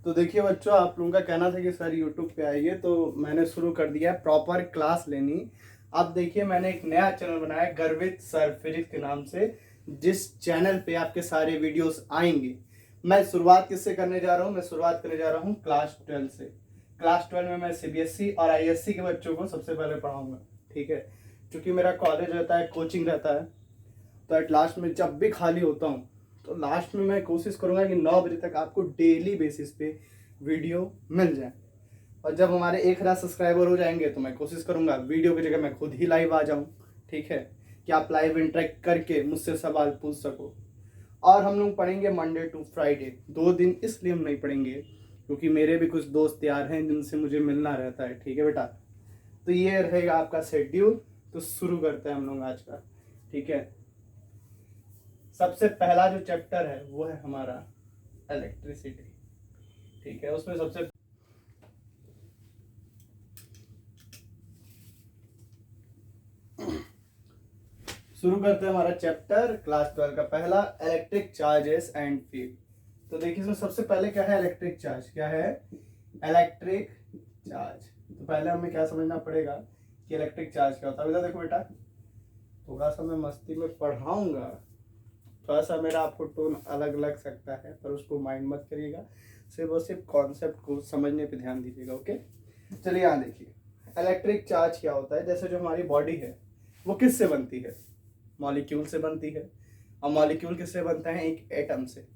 तो देखिए बच्चों, आप लोगों का कहना था कि सर यूट्यूब पे आइए, तो मैंने शुरू कर दिया है प्रॉपर क्लास लेनी। अब देखिए, मैंने एक नया चैनल बनाया है गर्वित सरफराज के नाम से, जिस चैनल पे आपके सारे वीडियोस आएंगे। मैं शुरुआत किससे करने जा रहा हूँ? मैं शुरुआत करने जा रहा हूँ क्लास 12 से। क्लास 12 में मैं सीबीएसई और आईएससी के बच्चों को सबसे पहले पढ़ाऊंगा, ठीक है। क्योंकि मेरा कॉलेज रहता है, कोचिंग रहता है, तो एट लास्ट में जब भी खाली होता हूँ तो लास्ट में मैं कोशिश करूँगा कि 9 बजे तक आपको डेली बेसिस पे वीडियो मिल जाए। और जब हमारे 1,000 सब्सक्राइबर हो जाएंगे तो मैं कोशिश करूँगा वीडियो की जगह मैं खुद ही लाइव आ जाऊँ, ठीक है, कि आप लाइव इंटरेक्ट करके मुझसे सवाल पूछ सको। और हम लोग पढ़ेंगे मंडे टू फ्राइडे, 2 दिन इसलिए हम नहीं पढ़ेंगे क्योंकि मेरे भी कुछ दोस्त यार हैं जिनसे मुझे मिलना रहता है, ठीक है बेटा। तो ये रहेगा आपका शेड्यूल। तो शुरू करते हैं हम लोग आज का, ठीक है। सबसे पहला जो चैप्टर है वो है हमारा इलेक्ट्रिसिटी, ठीक है। उसमें सबसे शुरू करते हैं हमारा चैप्टर क्लास 12 का पहला, इलेक्ट्रिक चार्जेस एंड फील्ड। तो देखिए, इसमें सबसे पहले क्या है? Electric charge. क्या है? Electric charge. तो पहले हमें क्या समझना पड़ेगा कि इलेक्ट्रिक चार्ज क्या होता है। देखो बेटा, थोड़ा सा मैं मस्ती में पढ़ाऊंगा, थोड़ा सा मेरा आपको टोन अलग लग सकता है, पर उसको माइंड मत करिएगा। सिर्फ और सिर्फ कॉन्सेप्ट को समझने पे ध्यान दीजिएगा, ओके। चलिए यहाँ देखिए, इलेक्ट्रिक चार्ज क्या होता है। जैसे जो हमारी बॉडी है वो किस से बनती है? मॉलिक्यूल से बनती है। और मॉलिक्यूल किससे बनता है? एक एटम से।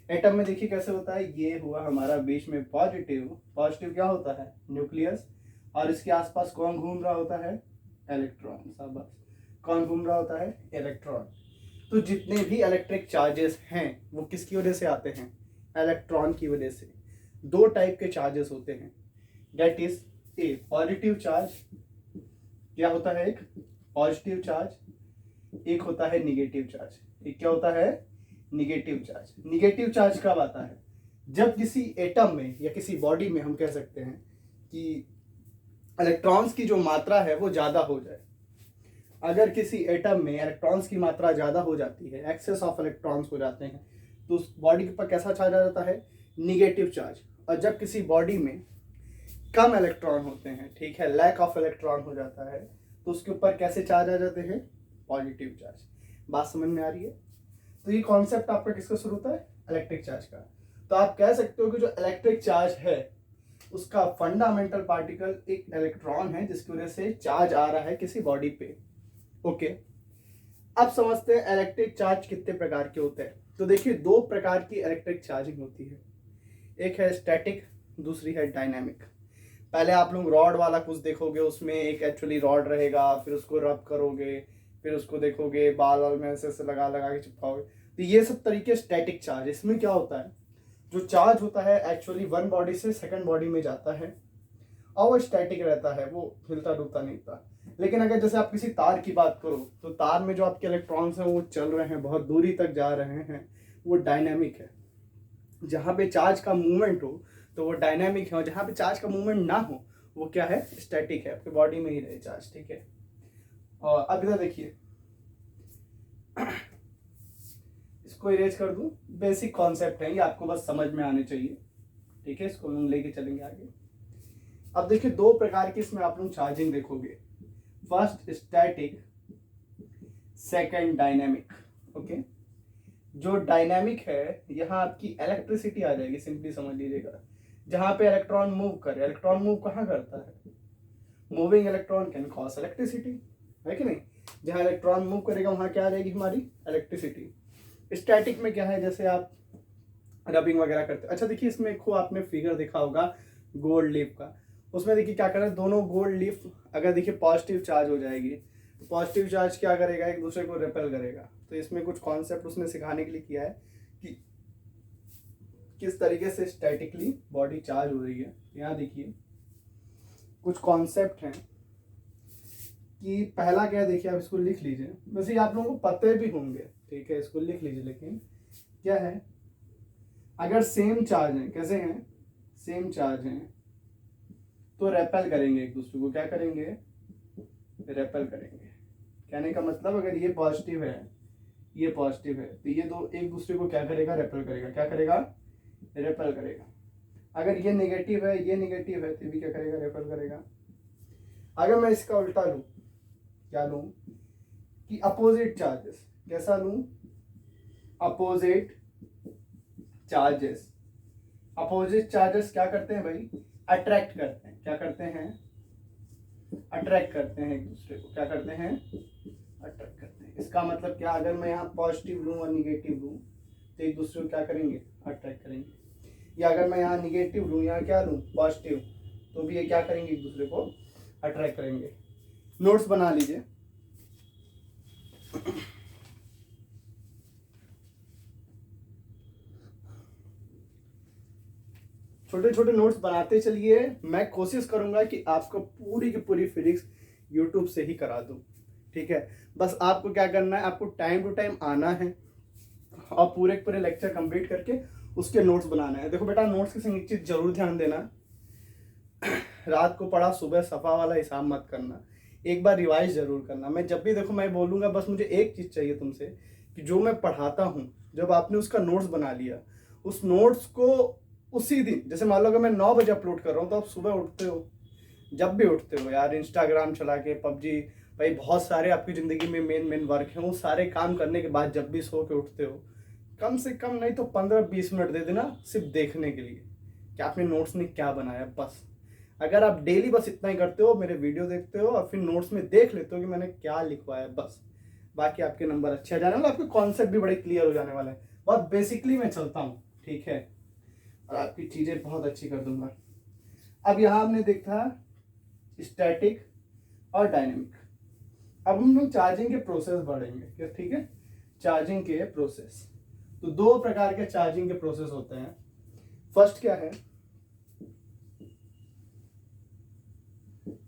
एटम में देखिए कैसे होता है, ये हुआ हमारा बीच में पॉजिटिव। पॉजिटिव क्या होता है? न्यूक्लियस। और इसके आसपास कौन घूम रहा होता है? इलेक्ट्रॉन। शाबाश। कौन घूम रहा होता है? इलेक्ट्रॉन। तो जितने भी इलेक्ट्रिक चार्जेस हैं वो किसकी वजह से आते हैं? इलेक्ट्रॉन की वजह से। दो टाइप के चार्जेस होते हैं, that is a positive charge. क्या होता है? एक पॉजिटिव चार्ज, एक होता है निगेटिव चार्ज। एक क्या होता है? Negative charge. निगेटिव चार्ज कब आता है? जब किसी एटम में या किसी बॉडी में हम कह सकते हैं कि इलेक्ट्रॉन्स की जो मात्रा है वो ज्यादा हो जाए। अगर किसी एटम में इलेक्ट्रॉन्स की मात्रा ज्यादा हो जाती है, एक्सेस ऑफ इलेक्ट्रॉन्स हो जाते हैं, तो उस बॉडी पर कैसा चार्ज आ जाता है? Negative charge. और जब किसी बॉडी में कम इलेक्ट्रॉन होते हैं, ठीक है, लैक ऑफ इलेक्ट्रॉन हो जाता है, तो उसके ऊपर कैसे चार्ज आ जाते हैं? Positive charge. बात समझ में आ रही है? तो ये कॉन्सेप्ट आपका किसका शुरू होता है? इलेक्ट्रिक चार्ज का। तो आप कह सकते हो कि जो इलेक्ट्रिक चार्ज है उसका फंडामेंटल पार्टिकल एक इलेक्ट्रॉन है, जिसकी वजह से चार्ज आ रहा है किसी बॉडी पे, ओके। अब समझते हैं इलेक्ट्रिक चार्ज कितने प्रकार के होते हैं। तो देखिए, दो प्रकार की इलेक्ट्रिक चार्जिंग होती है, एक है स्टैटिक, दूसरी है डायनामिक। पहले आप लोग रॉड वाला कुछ देखोगे, उसमें एक एक्चुअली रॉड रहेगा, फिर उसको रब करोगे, फिर उसको देखोगे बाल वाल में ऐसे लगा लगा के चिपकाओगे। तो ये सब तरीके स्टैटिक चार्ज। इसमें क्या होता है, जो चार्ज होता है एक्चुअली वन बॉडी से सेकंड बॉडी में जाता है और वो स्टैटिक रहता है, वो हिलता डुलता नहीं था। लेकिन अगर जैसे आप किसी तार की बात करो, तो तार में जो आपके इलेक्ट्रॉन्स हैं वो चल रहे हैं, बहुत दूरी तक जा रहे हैं, वो डायनेमिक है। जहाँ पे चार्ज का मूवमेंट हो तो वो डायनेमिक है, और जहाँ पे चार्ज का मूवमेंट ना हो वो क्या है? स्टैटिक है, आपके बॉडी में ही रहे चार्ज, ठीक है। और अब इधर देखिए, इसको इरेज कर दूं। बेसिक कॉन्सेप्ट है ये, आपको बस समझ में आने चाहिए, ठीक है। इसको हम लेके चलेंगे आगे। अब देखिए, दो प्रकार की इसमें आप लोग चार्जिंग देखोगे, first static, second dynamic, okay. जो डायनेमिक है, यहाँ आपकी इलेक्ट्रिसिटी आ जाएगी, सिंपली समझ लीजिएगा। जहां पे इलेक्ट्रॉन मूव करे, इलेक्ट्रॉन मूव कहाँ करता है? Moving electron can cause electricity, है कि नहीं? जहां इलेक्ट्रॉन मूव करेगा वहां क्या आ जाएगी? हमारी इलेक्ट्रिसिटी। स्टैटिक में क्या है, जैसे आप रबिंग वगैरह करते हैं। अच्छा देखिए, इसमें एक आपने फिगर देखा होगा गोल्ड लीफ का। उसमें देखिए क्या कर रहा है, दोनों गोल्ड लीफ अगर देखिए पॉजिटिव चार्ज हो जाएगी, तो पॉजिटिव चार्ज क्या करेगा? एक दूसरे को रिपेल करेगा। तो इसमें कुछ कॉन्सेप्ट उसने सिखाने के लिए किया है कि किस तरीके से स्टैटिकली बॉडी चार्ज हो रही है। यहाँ देखिए कुछ कॉन्सेप्ट हैं कि पहला क्या है, देखिए आप इसको लिख लीजिए, वैसे आप लोगों को पते भी होंगे, ठीक है, इसको लिख लीजिए। लेकिन क्या है, अगर सेम चार्ज है, कैसे हैं? सेम चार्ज हैं, तो रेपेल करेंगे एक दूसरे को। क्या करेंगे? रेपेल करेंगे। कहने का मतलब, अगर ये पॉजिटिव है, ये पॉजिटिव है, तो ये दो एक दूसरे को क्या करेगा? रेपेल करेगा। क्या करेगा? रेपेल करेगा। अगर ये नेगेटिव है, ये नेगेटिव है, तो भी क्या करेगा, रेपल करेगा। अगर मैं इसका उल्टा लूँ, क्या लूँ कि अपोजिट चार्जेस, कैसा लूँ, अपोजिट चार्जेस। अपोजिट चार्जेस क्या करते हैं भाई, अट्रैक्ट करते हैं। क्या करते हैं, अट्रैक्ट करते हैं एक दूसरे को। क्या करते हैं, अट्रैक्ट करते हैं। इसका मतलब क्या, अगर मैं यहाँ पॉजिटिव लूँ और निगेटिव लूँ तो एक दूसरे को क्या करेंगे, अट्रैक्ट करेंगे। या अगर मैं यहाँ निगेटिव लूँ, यहाँ क्या लूँ, पॉजिटिव, तो भी ये क्या करेंगे, एक दूसरे को अट्रैक्ट करेंगे। नोट्स बना लीजिए। छोटे छोटे नोट्स बनाते चलिए। मैं कोशिश करूंगा कि आपको पूरी की पूरी फिजिक्स यूट्यूब से ही करा दूं, ठीक है। बस आपको क्या करना है, आपको टाइम टू टाइम आना है और पूरे पूरे लेक्चर कंप्लीट करके उसके नोट्स बनाना है। देखो बेटा, नोट्स की संग एक चीज जरूर ध्यान देना, रात को पढ़ा सुबह सफा वाला हिसाब मत करना, एक बार रिवाइज जरूर करना। मैं जब भी देखो मैं बोलूंगा, बस मुझे एक चीज चाहिए तुमसे कि जो मैं पढ़ाता हूँ, जब आपने उसका नोट्स बना लिया, उस नोट्स को उसी दिन, जैसे मान लो अगर मैं 9 बजे अपलोड कर रहा हूँ, तो आप सुबह उठते हो, जब भी उठते हो यार, इंस्टाग्राम चला के, पबजी, भाई बहुत सारे आपकी ज़िंदगी में मेन वर्क हैं, वो सारे काम करने के बाद जब भी सो के उठते हो, कम से कम नहीं तो 15-20 मिनट दे देना सिर्फ देखने के लिए कि आपने नोट्स में क्या बनाया। बस अगर आप डेली बस इतना ही करते हो, मेरे वीडियो देखते हो और फिर नोट्स में देख लेते हो कि मैंने क्या लिखवाया, बस बाकी आपके नंबर अच्छे आ जाने वाले, आपके कॉन्सेप्ट भी बड़े क्लियर हो जाने वाले हैं। बहुत बेसिकली मैं चलता हूँ, ठीक है, और आपकी चीज़ें बहुत अच्छी कर दूंगा। अब यहाँ हमने देखा स्टैटिक और डायनेमिक। अब हम लोग चार्जिंग के प्रोसेस बढ़ेंगे, क्या, ठीक है, चार्जिंग के प्रोसेस। तो 2 प्रकार के चार्जिंग के प्रोसेस होते हैं। फर्स्ट क्या है,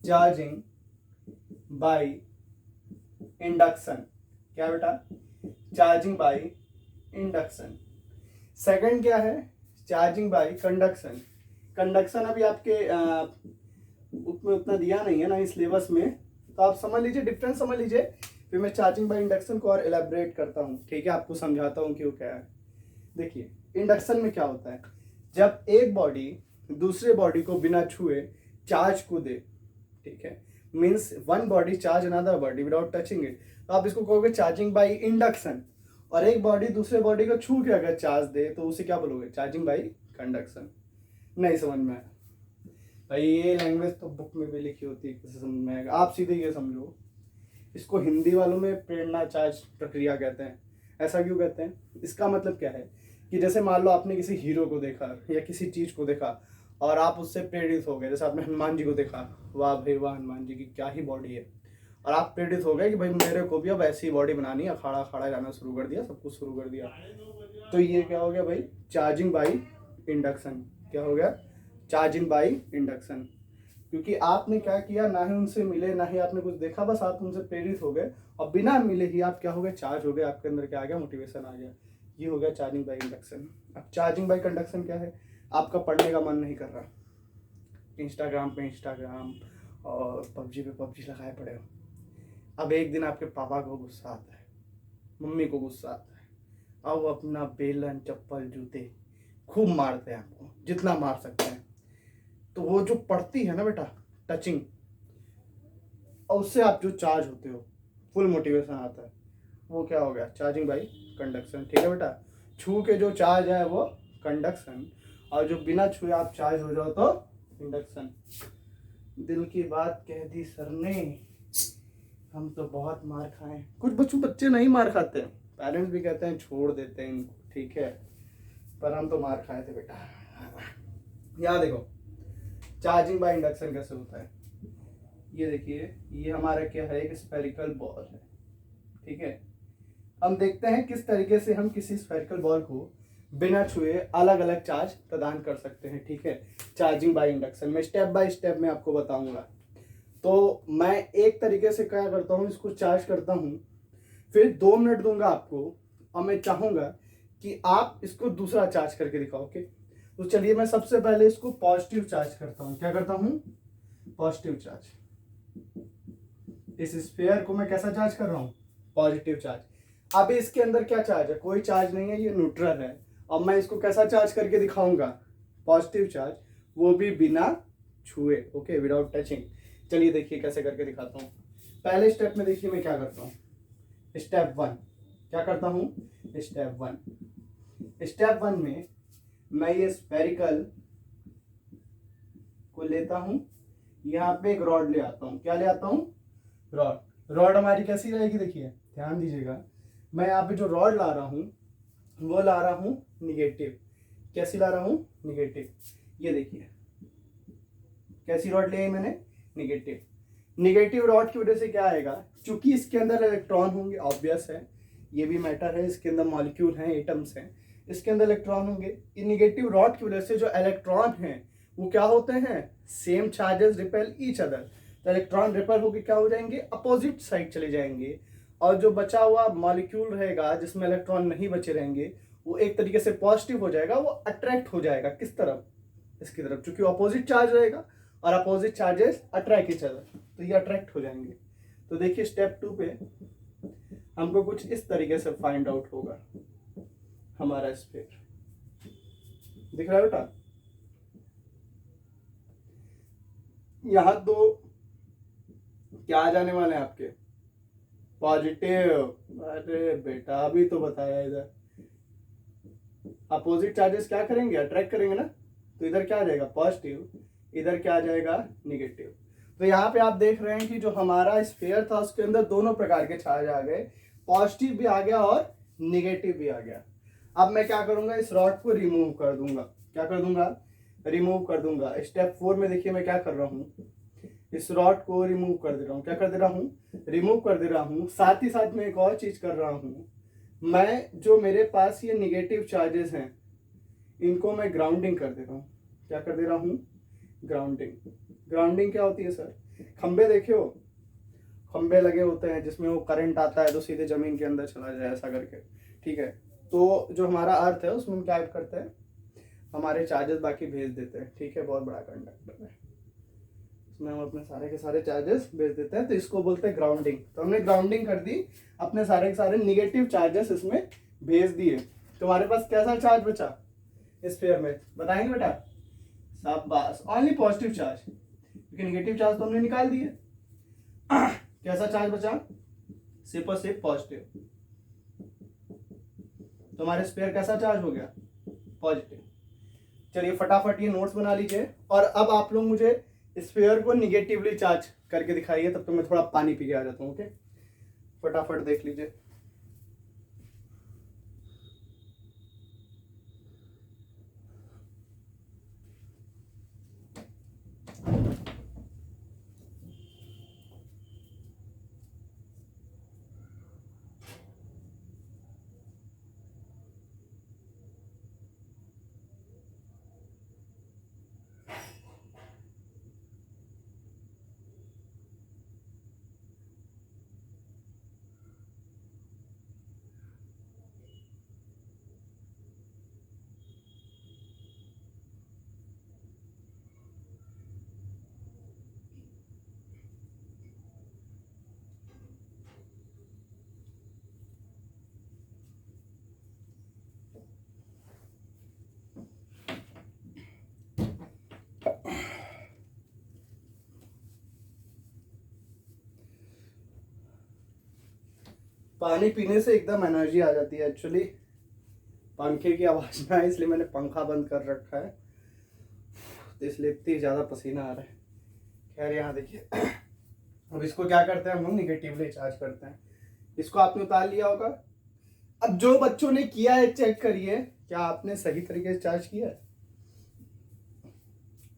चार्जिंग बाय इंडक्शन। क्या बेटा, चार्जिंग बाय इंडक्शन। सेकंड क्या है, चार्जिंग बाय कंडक्शन। कंडक्शन अभी आपके उसमें उतना दिया नहीं है ना इस सिलेबस में, तो आप समझ लीजिए, डिफरेंस समझ लीजिए, फिर मैं चार्जिंग बाय इंडक्शन को और एलैबोरेट करता हूँ, ठीक है, आपको समझाता हूँ क्यों क्या है। देखिए इंडक्शन में क्या होता है, जब एक बॉडी दूसरे बॉडी को बिना छुए चार्ज को दे, ठीक है, means one body charge another body without touching it, तो आप इसको कहोगे चार्जिंग बाय इंडक्शन। और एक बॉडी दूसरे बॉडी को छू के अगर चार्ज दे तो उसे क्या बोलोगे, चार्जिंग बाय कंडक्शन। नहीं समझ में आया भाई, ये लैंग्वेज तो बुक में भी लिखी होती है, किसी समझ में आएगा। आप सीधे ये समझो, इसको हिंदी वालों में प्रेरणा चार्ज प्रक्रिया कहते हैं। ऐसा क्यों कहते हैं, इसका मतलब क्या है कि जैसे मान लो आपने किसी हीरो को देखा या किसी चीज को देखा और आप उससे प्रेरित हो गए, जैसे आपने हनुमान जी को देखा, वाह भाई वाह, हनुमान जी की क्या ही बॉडी है, और आप प्रेरित हो गए कि भाई मेरे को भी अब ऐसी बॉडी बनानी है, अखाड़ा अखाड़ा जाना शुरू कर दिया, सब कुछ शुरू कर दिया। तो ये क्या हो गया भाई, चार्जिंग बाय इंडक्शन। क्या हो गया, चार्जिंग बाय इंडक्शन। क्योंकि आपने क्या किया, ना ही उनसे मिले, ना ही आपने कुछ देखा, बस आप उनसे प्रेरित हो गए और बिना मिले ही आप क्या हो गए, चार्ज हो गए, आपके अंदर क्या आ गया, मोटिवेशन आ गया। ये हो गया चार्जिंग बाय इंडक्शन। अब चार्जिंग बाय कंडक्शन क्या है, आपका पढ़ने का मन नहीं कर रहा, इंस्टाग्राम पे इंस्टाग्राम और पबजी पे पबजी लगाए पड़े हो। अब एक दिन आपके पापा को गुस्सा आता है, मम्मी को गुस्सा आता है, अब वो अपना बेलन चप्पल जूते खूब मारते हैं आपको, जितना मार सकते हैं। तो वो जो पड़ती है ना बेटा टचिंग, और उससे आप जो चार्ज होते हो, फुल मोटिवेशन आता है, वो क्या हो गया, चार्जिंग बाय कंडक्शन। ठीक है बेटा, छू के जो चार्ज है वो कंडक्शन, और जो बिना छुए आप चार्ज हो जाओ तो इंडक्शन। दिल की बात कह दी सर ने, हम तो बहुत मार खाए। कुछ बच्चे नहीं मार खाते, पेरेंट्स भी कहते हैं छोड़ देते हैं इनको, ठीक है, पर हम तो मार खाए थे बेटा। यहाँ देखो चार्जिंग बाय इंडक्शन कैसे होता है। ये देखिए, ये हमारा क्या है, एक स्फेरिकल बॉल है, ठीक है। हम देखते हैं किस तरीके से हम किसी स्फेरिकल बॉल को बिना छुए अलग अलग चार्ज प्रदान कर सकते हैं, ठीक है, चार्जिंग बाय इंडक्शन में। स्टेप बाय स्टेप मैं आपको बताऊंगा। तो मैं एक तरीके से क्या करता हूँ, इसको चार्ज करता हूँ, फिर 2 मिनट दूंगा आपको, और मैं चाहूंगा कि आप इसको दूसरा चार्ज करके दिखाओ। ओके, तो चलिए मैं सबसे पहले इसको पॉजिटिव चार्ज करता हूँ। क्या करता हूँ, पॉजिटिव चार्ज। इस स्फीयर को मैं कैसा चार्ज कर रहा हूँ, पॉजिटिव चार्ज। अब इसके अंदर क्या चार्ज है, कोई चार्ज नहीं है, ये न्यूट्रल है। अब मैं इसको कैसा चार्ज करके दिखाऊंगा, पॉजिटिव चार्ज। वो भी बिना छुए, ओके, विदाउट टचिंग। चलिए देखिए कैसे करके दिखाता हूँ। पहले स्टेप में देखिए मैं क्या करता हूँ। स्टेप 1 क्या करता हूँ, स्टेप वन में मैं ये स्फेरिकल को लेता हूँ, यहाँ पे एक रॉड ले आता हूँ। क्या ले आता हूँ, रॉड हमारी कैसी रहेगी, देखिए ध्यान दीजिएगा। मैं यहाँ पे जो रॉड ला रहा हूँ वो ला रहा हूँ निगेटिव। कैसी ला रहा हूँ, निगेटिव। ये देखिए कैसी रॉड ली है मैंने, निगेटिव रॉड की वजह से क्या आएगा, चूंकि इसके अंदर इलेक्ट्रॉन होंगे, ऑब्वियस है, ये भी मैटर है, इसके अंदर मॉलिक्यूल हैं, एटम्स हैं, इसके अंदर इलेक्ट्रॉन होंगे। इन निगेटिव रॉड की वजह से जो इलेक्ट्रॉन हैं वो क्या होते हैं, same charges repel each other. तो इलेक्ट्रॉन रिपेल होकर क्या हो जाएंगे, अपोजिट साइड चले जाएंगे, और जो बचा हुआ मॉलिक्यूल रहेगा जिसमें इलेक्ट्रॉन नहीं बचे रहेंगे वो एक तरीके से पॉजिटिव हो जाएगा, वो अट्रैक्ट हो जाएगा किस तरफ, इसकी तरफ, क्योंकि अपोजिट चार्ज रहेगा और opposite charges attract each other, तो ये अट्रैक्ट हो जाएंगे। तो देखिए स्टेप 2 पे हमको कुछ इस तरीके से फाइंड आउट होगा हमारा स्फीयर। दिख रहा है बेटा, यहां तो क्या आ जाने वाले हैं आपके, पॉजिटिव। अरे बेटा अभी तो बताया, इधर अपोजिट चार्जेस क्या करेंगे, अट्रैक्ट करेंगे ना, तो इधर क्या आ जाएगा, पॉजिटिव, इधर क्या आ जाएगा, निगेटिव। तो यहाँ पे आप देख रहे हैं कि जो हमारा स्फीयर था उसके अंदर दोनों प्रकार के चार्ज आ गए, पॉजिटिव भी आ गया और निगेटिव भी आ गया। अब मैं क्या करूंगा, इस रॉड को रिमूव कर दूंगा। क्या कर दूंगा, रिमूव कर दूंगा। स्टेप 4 में देखिए मैं क्या कर रहा हूँ, इस रॉड को रिमूव कर दे रहा हूँ। क्या कर दे रहा हूँ, रिमूव कर दे रहा हूँ। साथ ही साथ में एक और चीज कर रहा हूँ, मैं जो मेरे पास ये निगेटिव चार्जेस हैं इनको मैं ग्राउंडिंग कर दे रहा हूँ। क्या कर दे रहा हूँ, ग्राउंडिंग। ग्राउंडिंग क्या होती है सर, खंबे देखे हो, खंबे लगे होते हैं जिसमें वो करंट आता है तो सीधे जमीन के अंदर चला जाए ऐसा करके, ठीक है। तो जो हमारा अर्थ है उसमें हम क्या करते हैं, हमारे चार्जेस बाकी भेज देते हैं, ठीक है, बहुत बड़ा कंडक्टर है, इसमें हम अपने सारे के सारे चार्जेस भेज देते हैं, तो इसको बोलते हैं ग्राउंडिंग। तो हमने ग्राउंडिंग कर दी, अपने सारे के सारे निगेटिव चार्जेस इसमें भेज दिए। तुम्हारे पास कैसा चार्ज बचा इस स्फीयर में, बताएंगे बेटा, शाबाश, ओनली पॉजिटिव चार्ज, क्योंकि निगेटिव चार्ज तो हमने निकाल दिए। कैसा चार्ज बचा, सिर्फ और सिर्फ पॉजिटिव। तुम्हारे स्फीयर कैसा चार्ज हो गया, पॉजिटिव। चलिए फटाफट ये नोट्स बना लीजिए, और अब आप लोग मुझे स्फीयर को निगेटिवली चार्ज करके दिखाइए, तब तक मैं थोड़ा पानी पी के आ जाता हूँ, ओके। फटाफट देख लीजिए। पानी पीने से एकदम एनर्जी आ जाती है। एक्चुअली पंखे की आवाज ना है इसलिए मैंने पंखा बंद कर रखा है, तो इसलिए इतनी ज्यादा पसीना आ रहा है। खैर यहाँ देखिए, अब इसको क्या करते हैं हम लोग, निगेटिवली चार्ज करते हैं। इसको आपने उतार लिया होगा। अब जो बच्चों ने किया है चेक करिए, क्या आपने सही तरीके से चार्ज किया है,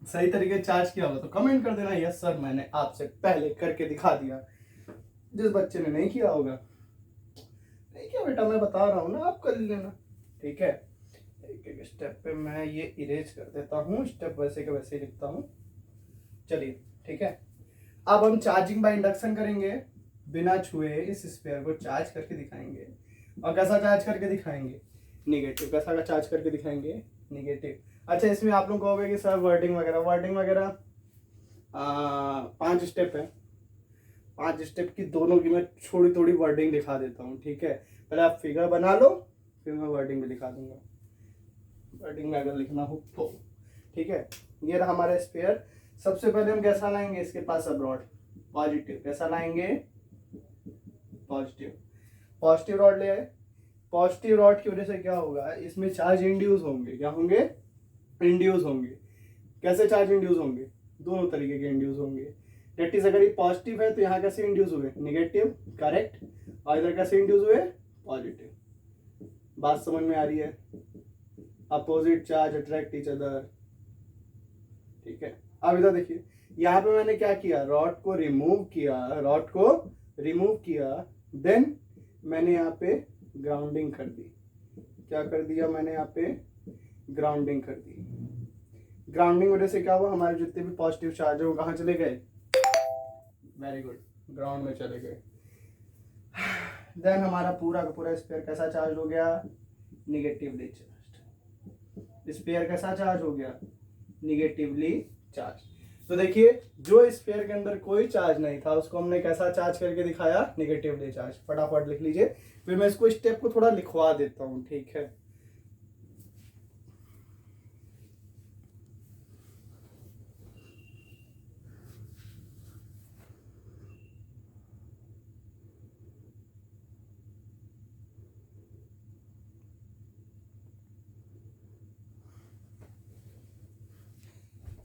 सही तरीके से चार्ज किया होगा तो कमेंट कर देना, यस सर मैंने आपसे पहले करके दिखा दिया। जिस बच्चे ने नहीं किया होगा, नहीं किया बेटा मैं बता रहा हूँ ना, आप कर लेना, ठीक है। एक एक स्टेप पे मैं ये इरेज कर देता हूँ, स्टेप वैसे के वैसे ही लिखता हूँ। चलिए ठीक है, अब हम चार्जिंग बाय इंडक्शन करेंगे, बिना छुए इस स्फीयर को चार्ज करके दिखाएंगे। और कैसा चार्ज करके दिखाएंगे, निगेटिव। कैसा का चार्ज करके दिखाएंगे, निगेटिव। अच्छा इसमें आप लोग कहोगे कि सर वर्डिंग वगैरह 5 स्टेप है, 5 स्टेप की दोनों की मैं थोड़ी थोड़ी वर्डिंग दिखा देता हूँ, ठीक है। पहले आप फिगर बना लो, फिर मैं वर्डिंग भी दिखा दूंगा। वर्डिंग में अगर लिखना हो तो ठीक है, ये रहा हमारा स्फीयर। सबसे पहले हम कैसा लाएंगे इसके पास अब रॉड, पॉजिटिव। कैसा लाएंगे, पॉजिटिव। पॉजिटिव रॉड ले आए। पॉजिटिव रॉड की वजह से क्या होगा, इसमें चार्ज इंड्यूस होंगे। क्या होंगे, इंड्यूस होंगे। कैसे चार्ज इंड्यूस होंगे, दोनों तरीके के इंड्यूस होंगे। डेट इज अगर ये पॉजिटिव है तो यहाँ कैसे इंड्यूस हुए, निगेटिव, करेक्ट। और इधर कैसे इंड्यूस हुए, पॉजिटिव। बात समझ में आ रही है, opposite charge attract each other, ठीक है। अब इधर देखिए, यहाँ पे मैंने क्या किया, रॉड को रिमूव किया, देन मैंने यहाँ पे ग्राउंडिंग कर दी। क्या कर दिया मैंने यहाँ पे, ग्राउंडिंग कर दी। ग्राउंडिंग वजह से क्या हुआ, हमारे जितने भी पॉजिटिव चार्ज है वो कहाँ चले गए, वेरी गुड, ग्राउंड में चले गए। देन हमारा पूरा का पूरा स्फीयर कैसा चार्ज हो गया, निगेटिवली चार्ज। स्फीयर कैसा चार्ज हो गया, निगेटिवली चार्ज। तो देखिए, जो स्फीयर के अंदर कोई चार्ज नहीं था उसको हमने कैसा चार्ज करके दिखाया, निगेटिवली चार्ज। फटाफट लिख लीजिए, फिर मैं इसको स्टेप को थोड़ा लिखवा देता हूँ, ठीक है।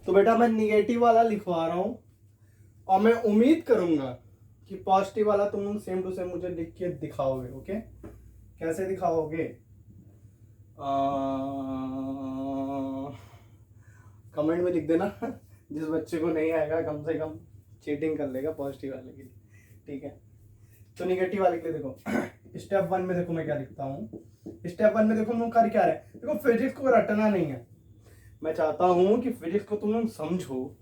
तो बेटा मैं निगेटिव वाला लिखवा रहा हूं और मैं उम्मीद करूंगा कि पॉजिटिव वाला तुम लोग सेम टू सेम मुझे लिख के दिखाओगे। ओके, कैसे दिखाओगे, कमेंट में लिख देना। जिस बच्चे को नहीं आएगा कम से कम चीटिंग कर लेगा पॉजिटिव वाले के लिए, ठीक है। तो निगेटिव वाले के लिए देखो, स्टेप 1 में देखो मैं क्या लिखता हूँ। स्टेप 1 में देखो हम कर क्या रहे हैं, देखो फिजिक्स को रटना नहीं है। मैं चाहता हूं कि फिजिक्स को तुम लोग समझो,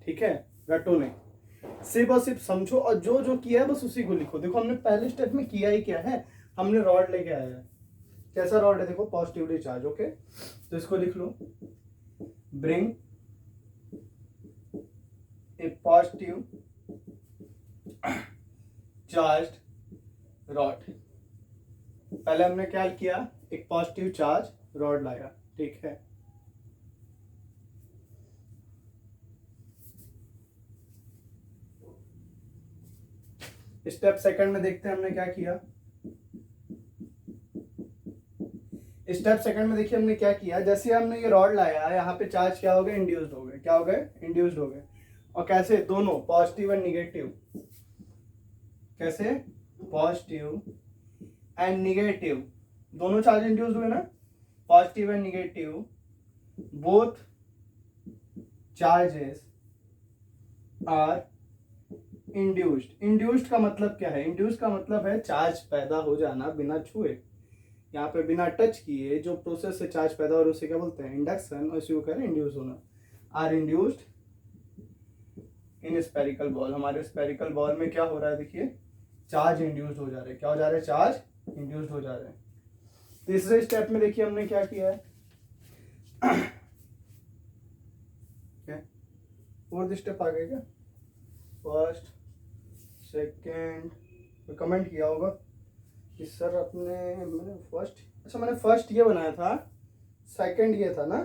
ठीक है, रटो नहीं, सिर्फ और सिर्फ समझो और जो जो किया है बस उसी को लिखो। देखो हमने पहले स्टेप में किया ही क्या है, हमने रॉड लेके आया है। कैसा रॉड है, देखो पॉजिटिवली चार्ज। ओके, तो इसको लिख लो, bring a positive charged rod. पहले हमने क्या किया, एक पॉजिटिव चार्ज रॉड लाया, ठीक है। स्टेप सेकंड में देखते हैं हमने क्या किया। स्टेप सेकंड में देखिए हमने क्या किया, जैसे हमने ये रॉड लाया, यहाँ पे चार्ज क्या हो गए, इंड्यूस्ड हो गए। क्या हो गए, इंड्यूस्ड हो गए। और कैसे, दोनों पॉजिटिव एंड निगेटिव। कैसे, पॉजिटिव एंड निगेटिव दोनों चार्ज इंड्यूस्ड हुए ना, positive and negative both charges are induced. Induced का मतलब क्या है, इंड्यूस्ड का मतलब है चार्ज पैदा हो जाना बिना छुए, यहाँ पे बिना टच किए जो प्रोसेस से चार्ज पैदा हो रहा है उसे क्या बोलते हैं, इंडक्शन। और इसी को कह रहे हैं इंड्यूस होना। Are induced in spherical ball. हमारे स्पेरिकल बॉल में क्या हो रहा है, देखिए चार्ज इंड्यूस्ड हो जा रहे हैं। क्या हो जा रहे हैं, चार्ज इंड्यूस्ड हो जा रहे हैं। तीसरे स्टेप में देखिए हमने क्या किया है, फोर्थ स्टेप आ गया क्या, फर्स्ट सेकेंड, कमेंट किया होगा कि सर अपने मैंने फर्स्ट, अच्छा मैंने फर्स्ट ये बनाया था, सेकंड ये था ना,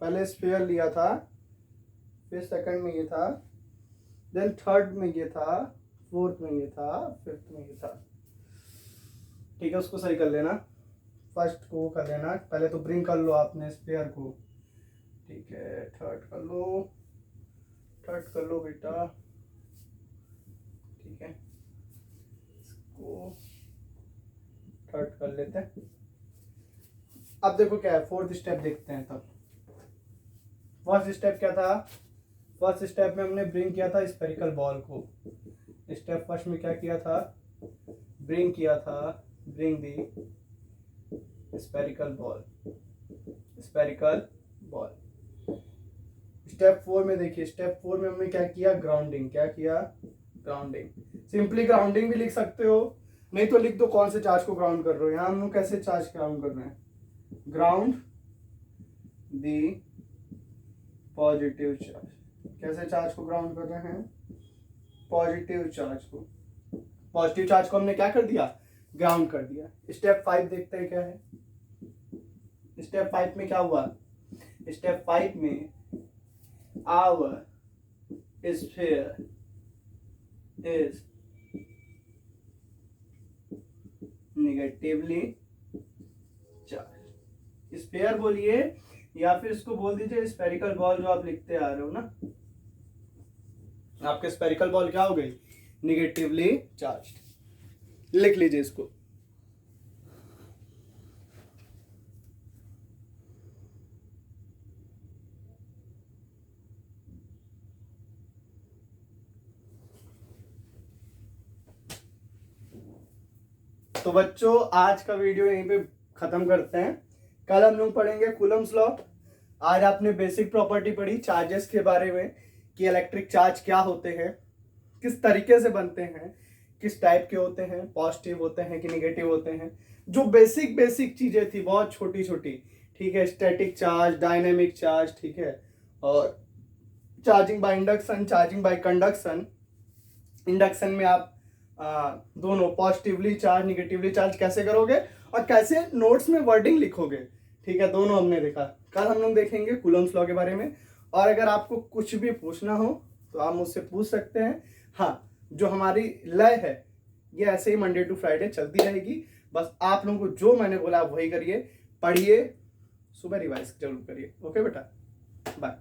पहले स्फीयर लिया था, फिर सेकंड में ये था, देन थर्ड में ये था, फोर्थ में ये था, फिफ्थ में ये था, ठीक है। उसको सही कर लेना, फर्स्ट को कर लेना, पहले तो ब्रिंग कर लो आपने स्फीयर को, ठीक है। थर्ड कर लो बेटा, ठीक है, इसको थर्ड कर लेते हैं। अब देखो क्या है, फोर्थ स्टेप देखते हैं। तब फर्स्ट स्टेप क्या था, फर्स्ट स्टेप में हमने ब्रिंग किया था स्फेरिकल बॉल को। स्टेप फर्स्ट में क्या किया था, ब्रिंग किया था, ब्रिंग दी स्फेरिकल बॉल। स्टेप 4 में देखिए, स्टेप 4 में हमने क्या किया, ग्राउंडिंग। क्या किया, ग्राउंडिंग। सिंपली ग्राउंडिंग भी लिख सकते हो, नहीं तो लिख दो कौन से चार्ज को ग्राउंड कर रहे हो। यहाँ हम लोग कैसे चार्ज ग्राउंड कर रहे हैं, ग्राउंड दी पॉजिटिव चार्ज। कैसे चार्ज को ग्राउंड कर रहे हैं, पॉजिटिव चार्ज को। पॉजिटिव चार्ज को हमने क्या कर दिया, ग्राउंड कर दिया। स्टेप 5 देखते हैं क्या है। स्टेप 5 में क्या हुआ, स्टेप 5 में our sphere is negatively charge. Sphere बोलिए या फिर इसको बोल दीजिए स्फेरिकल बॉल, जो आप लिखते आ रहे हो ना, आपके स्फेरिकल बॉल क्या हो गई, निगेटिवली चार्ज। लिख लीजिए इसको। तो बच्चों आज का वीडियो यहीं पे खत्म करते हैं। कल हम लोग पढ़ेंगे कूलम्स लॉ। आज आपने बेसिक प्रॉपर्टी पढ़ी चार्जेस के बारे में कि इलेक्ट्रिक चार्ज क्या होते हैं, किस तरीके से बनते हैं, किस टाइप के होते हैं, पॉजिटिव होते हैं कि निगेटिव होते हैं, जो बेसिक बेसिक चीजें थी बहुत छोटी छोटी, ठीक है। स्टैटिक चार्ज, डायनेमिक चार्ज, ठीक है, और charging by induction, charging by conduction. Induction में आप दोनों पॉजिटिवली चार्ज निगेटिवली चार्ज कैसे करोगे और कैसे नोट्स में वर्डिंग लिखोगे, ठीक है, दोनों हमने देखा। कल हम लोग देखेंगे कूलम्स लॉ के बारे में। और अगर आपको कुछ भी पूछना हो तो आप मुझसे पूछ सकते हैं। हाँ, जो हमारी लय है ये ऐसे ही मंडे टू फ्राइडे चलती रहेगी। बस आप लोगों को जो मैंने बोला आप वही करिए, पढ़िए, सुबह रिवाइज जरूर करिए। ओके बेटा, बाय।